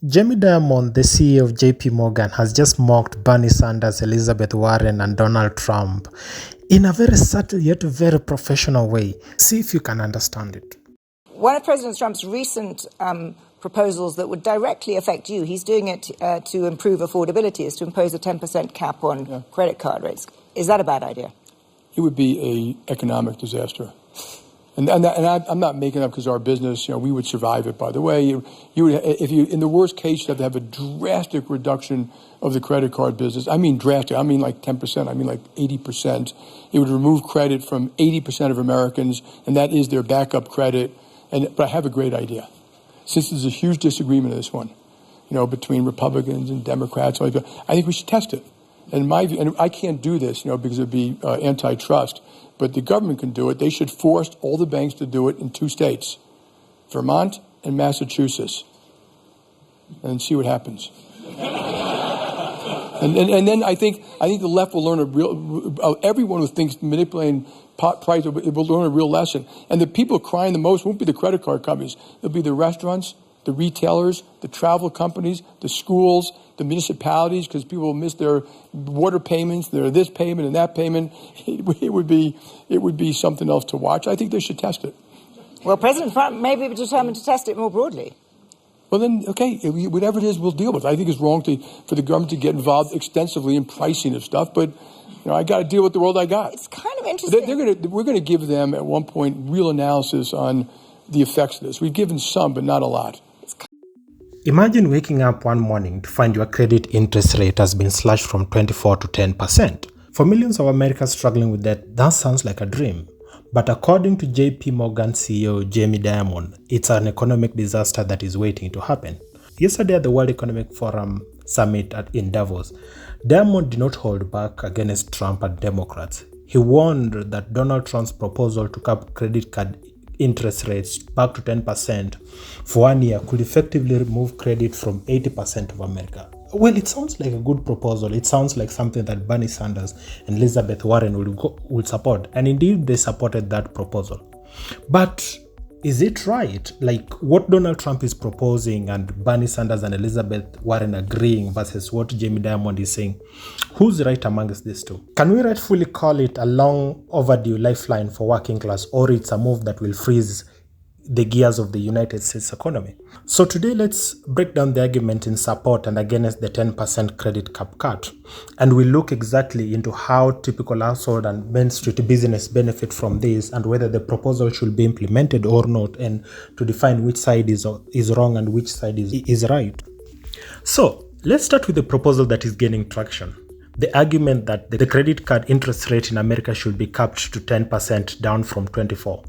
Jamie Dimon, the CEO of JP Morgan, has just mocked Bernie Sanders, Elizabeth Warren, and Donald Trump in a very subtle yet very professional way. See if you can understand it. One of President Trump's recent proposals that would directly affect you, he's doing it to improve affordability, is to impose a 10% cap on credit card rates. Is that a bad idea? It would be an economic disaster. And I'm not making up because our business, we would survive it, by the way. You would, if you, in the worst case, you have to have a drastic reduction of the credit card business. I mean drastic. I mean like 10%. I mean like 80%. It would remove credit from 80% of Americans, and that is their backup credit. But I have a great idea. Since there's a huge disagreement on this one, between Republicans and Democrats, I think we should test it. And my view, and I can't do this, because it'd be antitrust, but the government can do it. They should force all the banks to do it in 2 states, Vermont and Massachusetts, and see what happens. and then I think the left will learn everyone who thinks manipulating price will learn a real lesson. And the people crying the most won't be the credit card companies. It'll be the restaurants, the retailers, the travel companies, the schools, the municipalities, because people will miss their water payments, their this payment and that payment. It would be something else to watch. I think they should test it. Well, President Trump may be determined to test it more broadly. Well, then, okay, whatever it is, we'll deal with it. I think it's wrong for the government to get involved extensively in pricing of stuff, but I got to deal with the world I got. It's kind of interesting. We're going to give them, at one point, real analysis on the effects of this. We've given some, but not a lot. Imagine waking up one morning to find your credit interest rate has been slashed from 24 to 10%. For millions of Americans struggling with that sounds like a dream. But according to JP Morgan CEO Jamie Dimon, it's an economic disaster that is waiting to happen. Yesterday at the World Economic Forum Summit in Davos, Dimon did not hold back against Trump and Democrats. He warned that Donald Trump's proposal to cap credit card interest rates back to 10% for 1 year could effectively remove credit from 80% of America. Well, it sounds like a good proposal. It sounds like something that Bernie Sanders and Elizabeth Warren would support. And indeed, they supported that proposal. But is it right? Like what Donald Trump is proposing and Bernie Sanders and Elizabeth Warren agreeing versus what Jamie Dimon is saying, who's right amongst these two? Can we rightfully call it a long overdue lifeline for working class, or it's a move that will freeze the gears of the United States economy? So today, let's break down the argument in support and against the 10% credit cap cut. And we'll look exactly into how typical household and Main Street business benefit from this and whether the proposal should be implemented or not, and to define which side is wrong and which side is right. So let's start with the proposal that is gaining traction. The argument that the credit card interest rate in America should be capped to 10% down from 24%.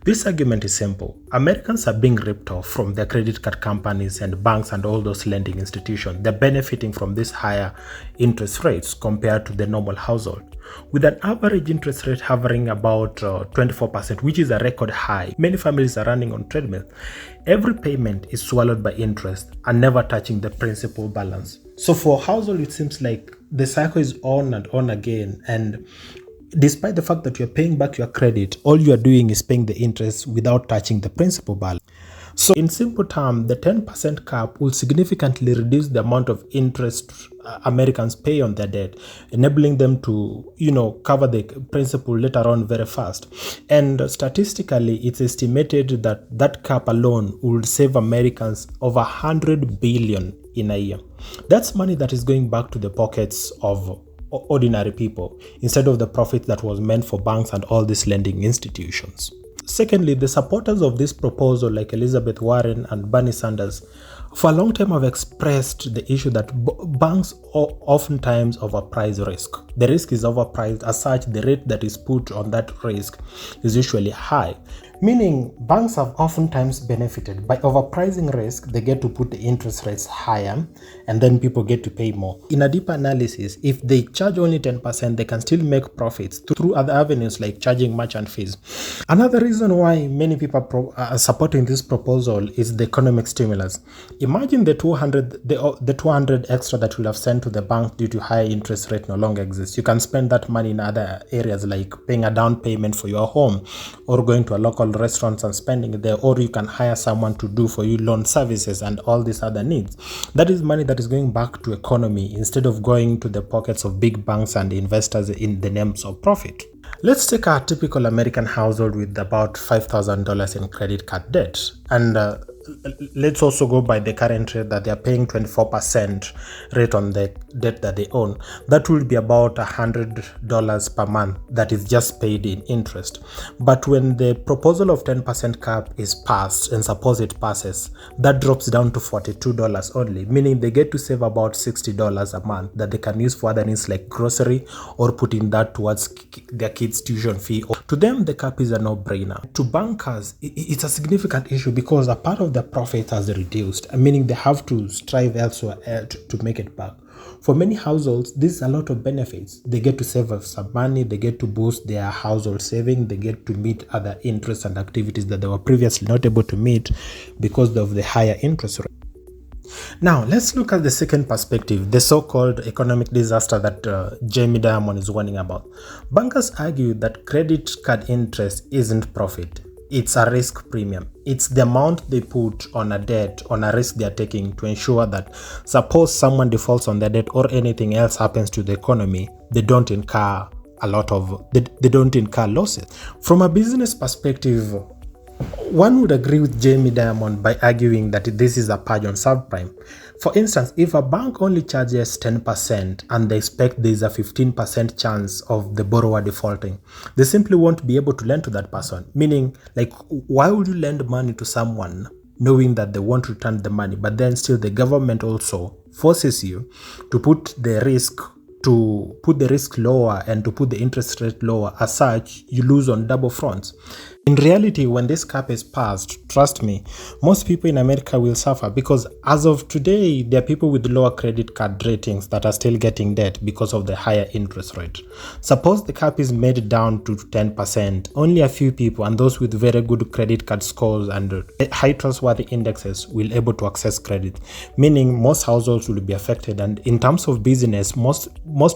This argument is simple. Americans are being ripped off from their credit card companies and banks and all those lending institutions. They're benefiting from these higher interest rates compared to the normal household. With an average interest rate hovering about 24%, which is a record high, many families are running on treadmill. Every payment is swallowed by interest and never touching the principal balance. So for a household, it seems like the cycle is on and on again. And despite the fact that you're paying back your credit, all you are doing is paying the interest without touching the principal balance. So in simple terms, the 10% cap will significantly reduce the amount of interest Americans pay on their debt, enabling them to, cover the principal later on very fast. And statistically, it's estimated that that cap alone would save Americans over $100 billion in a year. That's money that is going back to the pockets of ordinary people instead of the profit that was meant for banks and all these lending institutions. Secondly, the supporters of this proposal, like Elizabeth Warren and Bernie Sanders, for a long time have expressed the issue that banks oftentimes overprice risk. The risk is overpriced. As such, the rate that is put on that risk is usually high. Meaning, banks have oftentimes benefited by overpricing risk. They get to put the interest rates higher, and then people get to pay more. In a deeper analysis, if they charge only 10%, they can still make profits through other avenues like charging merchant fees. Another reason why many people are supporting this proposal is the economic stimulus. Imagine the 200 extra that you'll have sent to the bank due to higher interest rate no longer exists. You can spend that money in other areas like paying a down payment for your home or going to a local typical restaurants and spending it there, or you can hire someone to do for you loan services and all these other needs. That is money that is going back to economy instead of going to the pockets of big banks and investors in the names of profit. Let's take a typical American household with about $5,000 in credit card debt, and let's also go by the current rate that they are paying 24% rate on the debt that they own. That will be about $100 per month that is just paid in interest. But when the proposal of 10% cap is passed, and suppose it passes, that drops down to $42 only, meaning they get to save about $60 a month that they can use for other needs like grocery, or putting that towards their kids' tuition fee. To them, the cap is a no-brainer. To bankers, it's a significant issue because a part of the profit has reduced, meaning they have to strive elsewhere to make it back. For many households, this is a lot of benefits. They get to save some money, they get to boost their household saving, they get to meet other interests and activities that they were previously not able to meet because of the higher interest rate. Now, let's look at the second perspective, the so-called economic disaster that Jamie Dimon is warning about. Bankers argue that credit card interest isn't profit. It's a risk premium. It's the amount they put on a debt, on a risk they're taking to ensure that suppose someone defaults on their debt or anything else happens to the economy, they don't incur they don't incur losses. From a business perspective, one would agree with Jamie Dimon by arguing that this is a purge on subprime. For instance, if a bank only charges 10% and they expect there is a 15% chance of the borrower defaulting, they simply won't be able to lend to that person. Meaning, like, why would you lend money to someone knowing that they won't return the money, but then still the government also forces you to put the risk lower and to put the interest rate lower. As such, you lose on double fronts. In reality, when this cap is passed, trust me, most people in America will suffer because as of today, there are people with lower credit card ratings that are still getting debt because of the higher interest rate. Suppose the cap is made down to 10%, only a few people and those with very good credit card scores and high trustworthy indexes will able to access credit, meaning most households will be affected. And in terms of business, most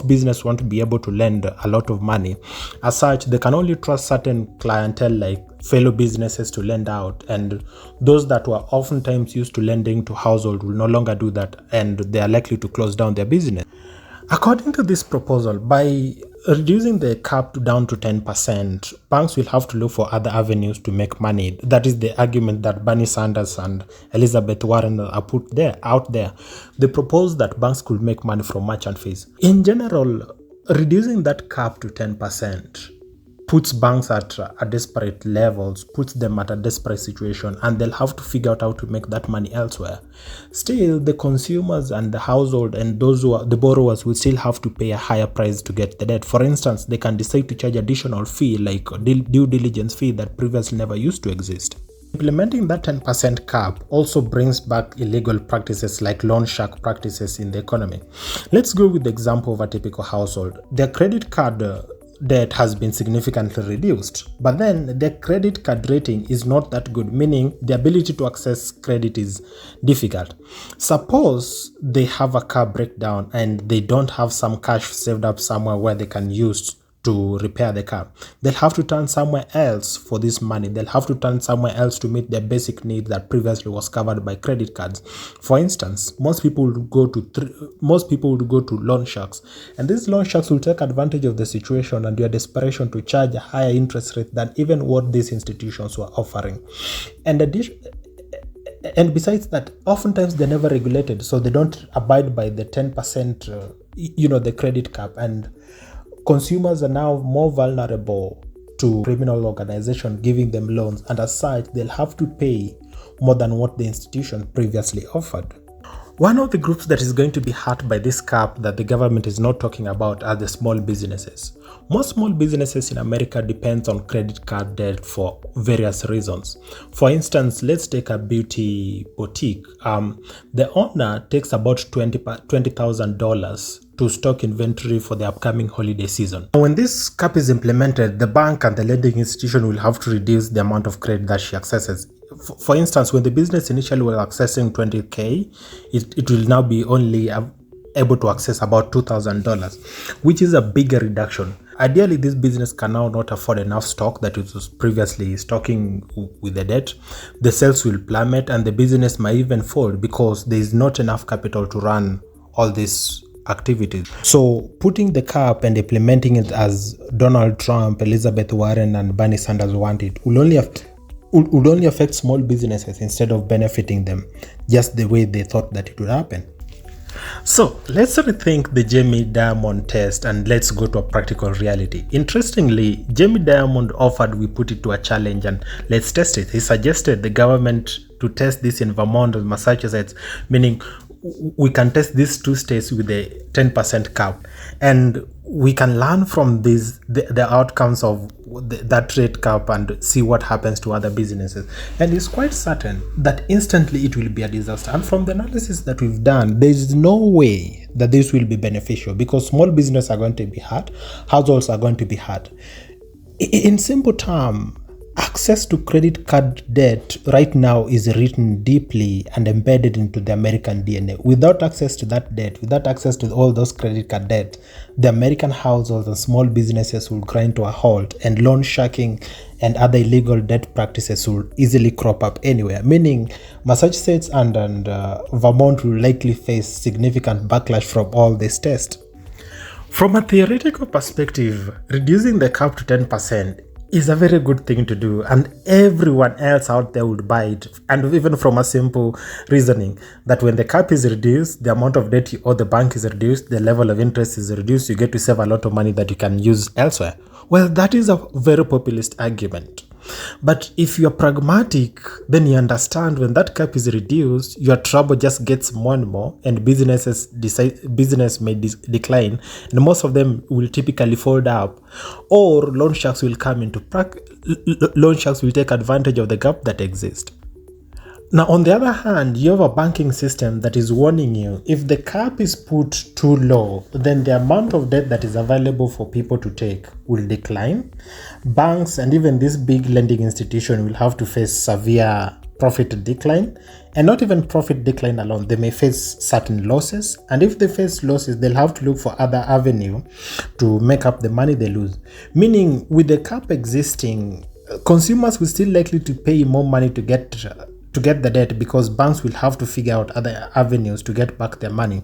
business won't be able to lend a lot of money. As such, they can only trust certain clientele like fellow businesses to lend out, and those that were oftentimes used to lending to household will no longer do that, and they are likely to close down their business. According to this proposal, by reducing the cap down to 10%, banks will have to look for other avenues to make money. That is the argument that Bernie Sanders and Elizabeth Warren are out there. They propose that banks could make money from merchant fees. In general, reducing that cap to 10% puts banks at desperate levels, puts them at a desperate situation, and they'll have to figure out how to make that money elsewhere. Still, the consumers and the household and those who are the borrowers will still have to pay a higher price to get the debt. For instance, they can decide to charge additional fee like due diligence fee that previously never used to exist. Implementing that 10% cap also brings back illegal practices like loan shark practices in the economy. Let's go with the example of a typical household. Their credit card debt has been significantly reduced, but then their credit card rating is not that good, meaning the ability to access credit is difficult. Suppose they have a car breakdown and they don't have some cash saved up somewhere where they can use to repair the car. They'll have to turn somewhere else for this money. They'll have to turn somewhere else to meet their basic needs that previously was covered by credit cards. For instance, most people would go to loan sharks, and these loan sharks will take advantage of the situation and your desperation to charge a higher interest rate than even what these institutions were offering. And besides that, oftentimes they're never regulated, so they don't abide by the 10%, the credit cap, and consumers are now more vulnerable to criminal organizations giving them loans, and as such, they'll have to pay more than what the institution previously offered. One of the groups that is going to be hurt by this cap that the government is not talking about are the small businesses. Most small businesses in America depend on credit card debt for various reasons. For instance, let's take a beauty boutique. The owner takes about $20,000 to stock inventory for the upcoming holiday season. When this cap is implemented, the bank and the lending institution will have to reduce the amount of credit that she accesses. For instance, when the business initially was accessing $20,000, it will now be only able to access about $2,000, which is a bigger reduction. Ideally, this business can now not afford enough stock that it was previously stocking with the debt. The sales will plummet and the business might even fold because there is not enough capital to run all these activities. So putting the cap and implementing it as Donald Trump, Elizabeth Warren and Bernie Sanders want it would only affect small businesses instead of benefiting them, just the way they thought that it would happen. So let's rethink the Jamie Dimon test and let's go to a practical reality. Interestingly, Jamie Dimon offered we put it to a challenge and let's test it. He suggested the government to test this in Vermont and Massachusetts, meaning we can test these two states with a 10% cap, and we can learn from the outcomes of that rate cap and see what happens to other businesses. And it's quite certain that instantly it will be a disaster. And from the analysis that we've done, there is no way that this will be beneficial because small businesses are going to be hurt, households are going to be hurt. In simple terms, access to credit card debt right now is written deeply and embedded into the American DNA. Without access to that debt, without access to all those credit card debt, the American households and small businesses will grind to a halt, and loan sharking and other illegal debt practices will easily crop up anywhere, meaning Massachusetts and Vermont will likely face significant backlash from all this tests. From a theoretical perspective, reducing the cap to 10% is a very good thing to do, and everyone else out there would buy it. And even from a simple reasoning that when the cap is reduced, the amount of debt you owe the bank is reduced, the level of interest is reduced, you get to save a lot of money that you can use elsewhere. Well, that is a very populist argument. But if you're pragmatic, then you understand when that cap is reduced, your trouble just gets more and more, and business may decline, and most of them will typically fold up, or loan sharks will come into loan sharks will take advantage of the gap that exists. Now, on the other hand, you have a banking system that is warning you if the cap is put too low, then the amount of debt that is available for people to take will decline. Banks and even this big lending institution will have to face severe profit decline, and not even profit decline alone. They may face certain losses, and if they face losses, they'll have to look for other avenue to make up the money they lose. Meaning, with the cap existing, consumers will still likely to pay more money to get the debt because banks will have to figure out other avenues to get back their money.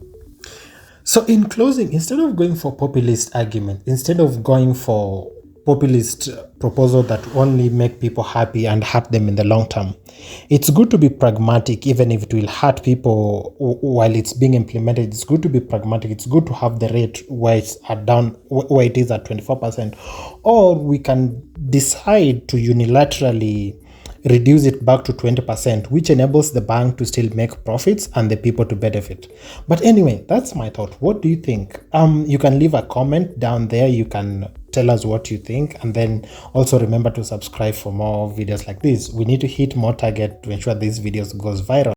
So in closing, instead of going for populist argument, instead of going for populist proposal that only make people happy and hurt them in the long term, it's good to be pragmatic. Even if it will hurt people while it's being implemented, it's good to be pragmatic. It's good to have the rate where it's where it is at 24%, or we can decide to unilaterally reduce it back to 20%, which enables the bank to still make profits and the people to benefit. But anyway, that's my thought. What do you think? You can leave a comment down there. You can tell us what you think, and then also remember to subscribe for more videos like this. We need to hit more target to ensure these videos goes viral.